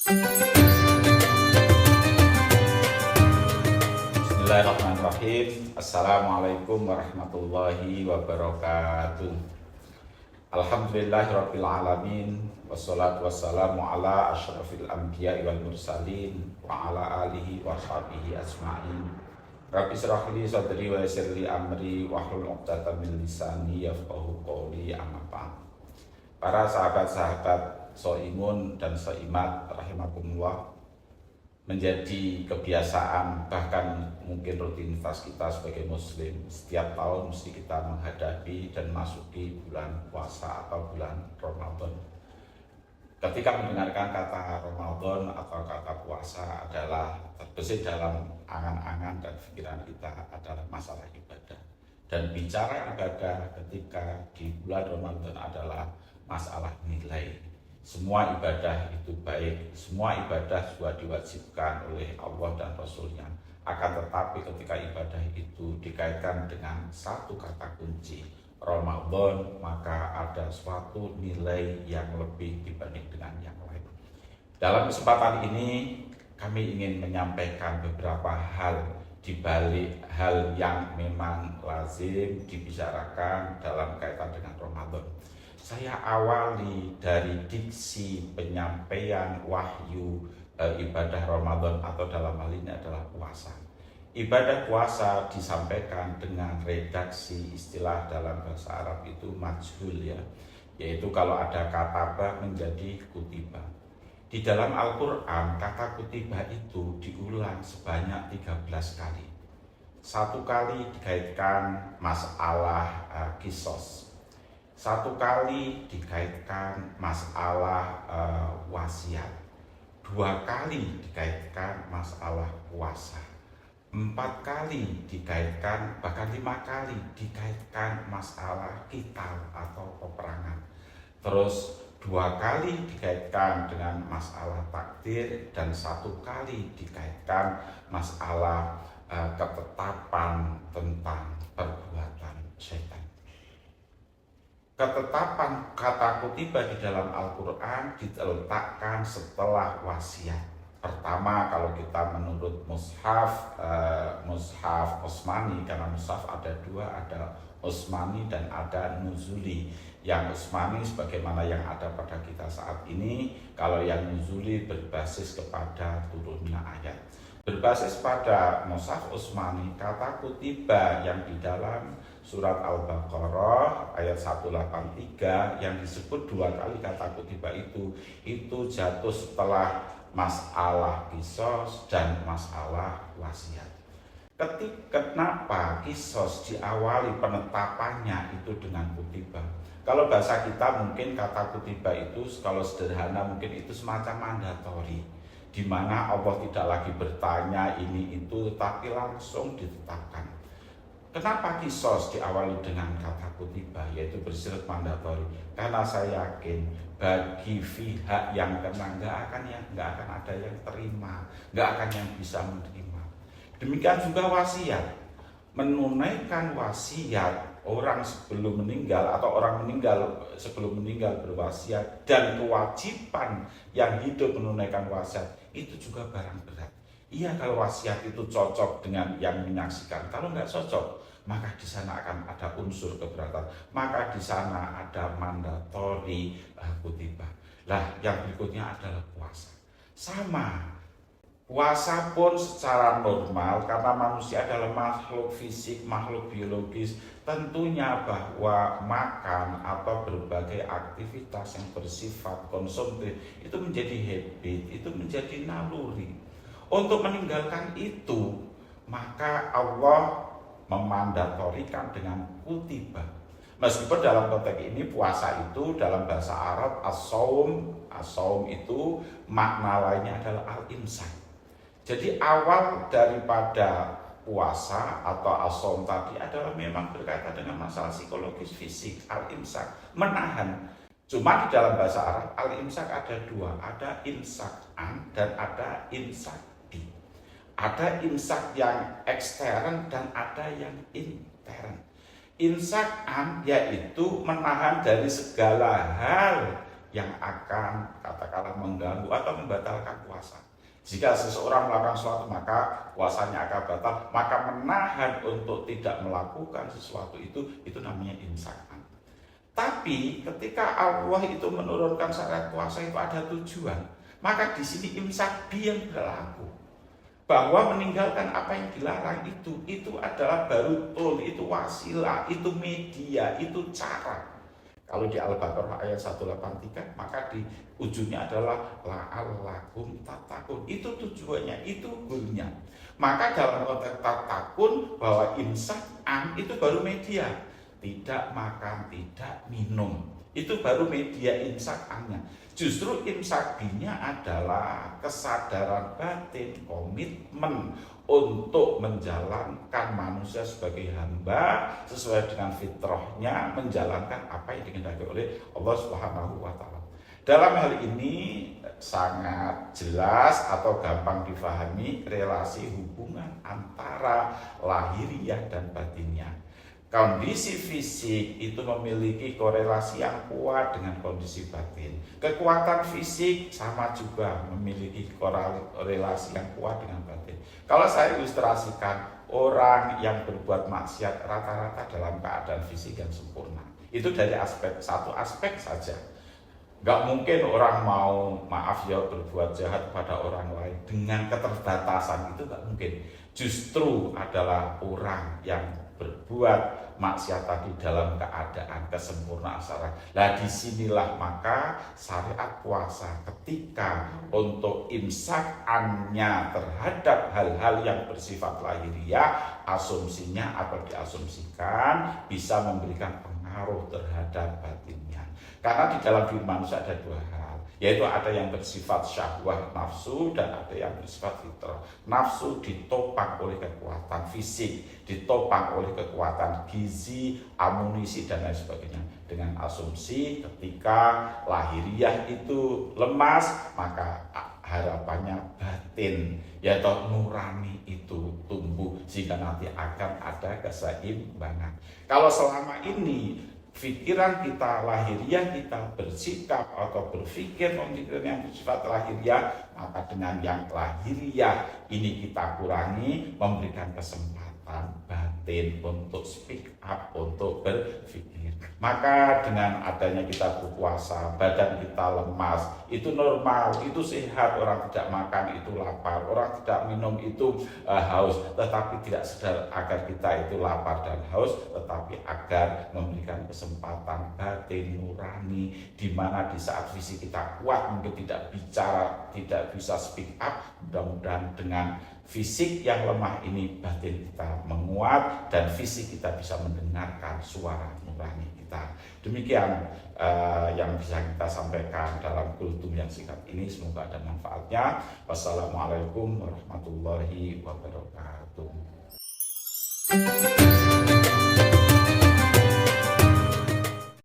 Bismillahirrahmanirrahim. Assalamualaikum warahmatullahi wabarakatuh. Alhamdulillahirabbil alamin, wassalatu wassalamu ala asyrafil anbiya'i wal mursalin wa ala alihi wa sahbihi ajma'in. Rabbi shrah li sadri wa yassir li amri wahlul 'uqdatam min lisani yafqahu qawli. Amma ba'd. Para sahabat-sahabat shaimun dan shaimat rahimakumullah, menjadi kebiasaan bahkan mungkin rutinitas kita sebagai muslim, setiap tahun mesti kita menghadapi dan masuki bulan puasa atau bulan Ramadan. Ketika mendengarkan kata Ramadan atau kata puasa adalah terbesit dalam angan-angan dan pikiran kita adalah masalah ibadah. Dan bicara ibadah ketika di bulan Ramadan adalah masalah nilai. Semua ibadah itu baik, semua ibadah juga diwajibkan oleh Allah dan Rasul-Nya. Akan tetapi ketika ibadah itu dikaitkan dengan satu kata kunci, Ramadan, maka ada suatu nilai yang lebih dibanding dengan yang lain. Dalam kesempatan ini kami ingin menyampaikan beberapa hal di balik hal yang memang lazim dibicarakan dalam kaitan dengan Ramadan. Saya awali dari diksi penyampaian wahyu ibadah Ramadan atau dalam hal ini adalah puasa. Ibadah puasa disampaikan dengan redaksi istilah dalam bahasa Arab itu majhul ya, yaitu kalau ada kataba menjadi kutiba. Di dalam Al-Quran kata kutiba itu diulang sebanyak 13 kali. Satu kali dikaitkan masalah kisos. Satu kali dikaitkan masalah wasiat, 2 kali dikaitkan masalah puasa, 4 kali dikaitkan, bahkan 5 kali dikaitkan masalah qital atau peperangan. Terus 2 kali dikaitkan dengan masalah takdir dan 1 kali dikaitkan masalah ketetapan tentang perbuatan syaitan. Ketetapan kata kutiba di dalam Al-Quran diletakkan setelah wasiat. Pertama, kalau kita menurut mushaf Utsmani, karena mushaf ada 2, ada Utsmani dan ada Nuzuli. Yang Utsmani sebagaimana yang ada pada kita saat ini, kalau yang Nuzuli berbasis kepada turunnya ayat. Berbasis pada mushaf Utsmani, kata kutiba yang di dalam surat Al-Baqarah ayat 183 yang disebut 2 kali kata kutiba itu jatuh setelah masalah kisos dan masalah wasiat. Kenapa kisos diawali penetapannya itu dengan kutiba? Kalau bahasa kita mungkin kata kutiba itu kalau sederhana mungkin itu semacam mandatori, di mana Allah tidak lagi bertanya ini itu tetapi langsung ditetapkan. Kenapa kisos diawali dengan kata kutiba, yaitu bersifat mandatori? Karena saya yakin bagi pihak yang kena nggak akan ada yang terima, nggak akan yang bisa menerima. Demikian juga wasiat, menunaikan wasiat orang sebelum meninggal atau orang meninggal sebelum meninggal berwasiat dan kewajiban yang hidup menunaikan wasiat itu juga barang berat. Iya, kalau wasiat itu cocok dengan yang menyaksikan. Kalau nggak cocok, maka di sana akan ada unsur keberatan. Maka di sana ada mandatori kutiba. Lah, yang berikutnya adalah puasa. Sama, puasa pun secara normal karena manusia adalah makhluk fisik, makhluk biologis. Tentunya bahwa makan atau berbagai aktivitas yang bersifat konsumtif itu menjadi habit, itu menjadi naluri. Untuk meninggalkan itu, maka Allah memandatorikan dengan kutiba. Meskipun dalam konteks ini puasa itu dalam bahasa Arab as-saum itu makna lainnya adalah al-imsak. Jadi awal daripada puasa atau as-saum tadi adalah memang berkaitan dengan masalah psikologis fisik, al-imsak, menahan. Cuma di dalam bahasa Arab al-imsak ada 2, ada imsakan dan ada imsak. Ada imsak yang ekstern dan ada yang intern. Imsakan yaitu menahan dari segala hal yang akan katakanlah mengganggu atau membatalkan puasa. Jika seseorang melakukan sesuatu maka puasanya akan batal, maka menahan untuk tidak melakukan sesuatu itu namanya imsak. Tapi ketika Allah itu menurunkan syariat puasa itu ada tujuan, maka di sini imsak bi yang berlaku. Bahwa meninggalkan apa yang dilarang itu adalah baru tol, itu wasilah, itu media, itu cara. Kalau di Al-Baqarah ayat 183, maka di ujungnya adalah la'allakum tattaqun. Itu tujuannya, itu goalnya. Maka dalam konteks tattaqun bahwa imsak itu baru media. Tidak makan, tidak minum. Itu baru media imsakannya. Justru imsakinya adalah kesadaran batin, komitmen untuk menjalankan manusia sebagai hamba sesuai dengan fitrahnya, menjalankan apa yang dikehendaki oleh Allah Subhanahu wa taala. Dalam hal ini sangat jelas atau gampang difahami relasi hubungan antara lahiriah dan batinnya. Kondisi fisik itu memiliki korelasi yang kuat dengan kondisi batin. Kekuatan fisik sama juga memiliki korelasi yang kuat dengan batin. Kalau saya ilustrasikan, orang yang berbuat maksiat rata-rata dalam keadaan fisik yang sempurna. Itu dari satu aspek saja. Gak mungkin orang mau berbuat jahat kepada orang lain dengan keterbatasan, itu gak mungkin. Justru adalah orang yang berbuat maksiat tadi dalam keadaan kesempurnaan syariat. Nah disinilah maka syariat puasa ketika untuk imsakannya terhadap hal-hal yang bersifat lahiriah, asumsinya atau diasumsikan bisa memberikan pengaruh terhadap batinnya. Karena di dalam diri manusia ada dua hal, yaitu ada yang bersifat syahwah nafsu dan ada yang bersifat fitrah. Nafsu ditopang oleh kekuatan fisik, ditopang oleh kekuatan gizi, amunisi dan lain sebagainya. Dengan asumsi ketika lahiriah itu lemas, maka harapannya batin, yaitu nurani itu tumbuh sehingga nanti akan ada keseimbangan. Kalau selama ini pikiran kita, lahiriah kita bersikap atau berpikir pemikiran yang bersifat lahiriah, maka dengan yang lahiriah ini kita kurangi, memberikan kesempatan batin untuk speak up, untuk berpikir. Maka dengan adanya kita berpuasa, badan kita lemas, itu normal, itu sehat. Orang tidak makan itu lapar, orang tidak minum itu haus, tetapi tidak sadar agar kita itu lapar dan haus, tetapi agar memberikan kesempatan batin nurani, di mana di saat fisik kita kuat mungkin tidak bicara, tidak bisa speak up, mudah-mudahan dengan fisik yang lemah ini batin kita menguat dan fisik kita bisa mendengarkan suara nurani kita. Demikian yang bisa kita sampaikan dalam kultum yang singkat ini, semoga ada manfaatnya. Wassalamualaikum warahmatullahi wabarakatuh.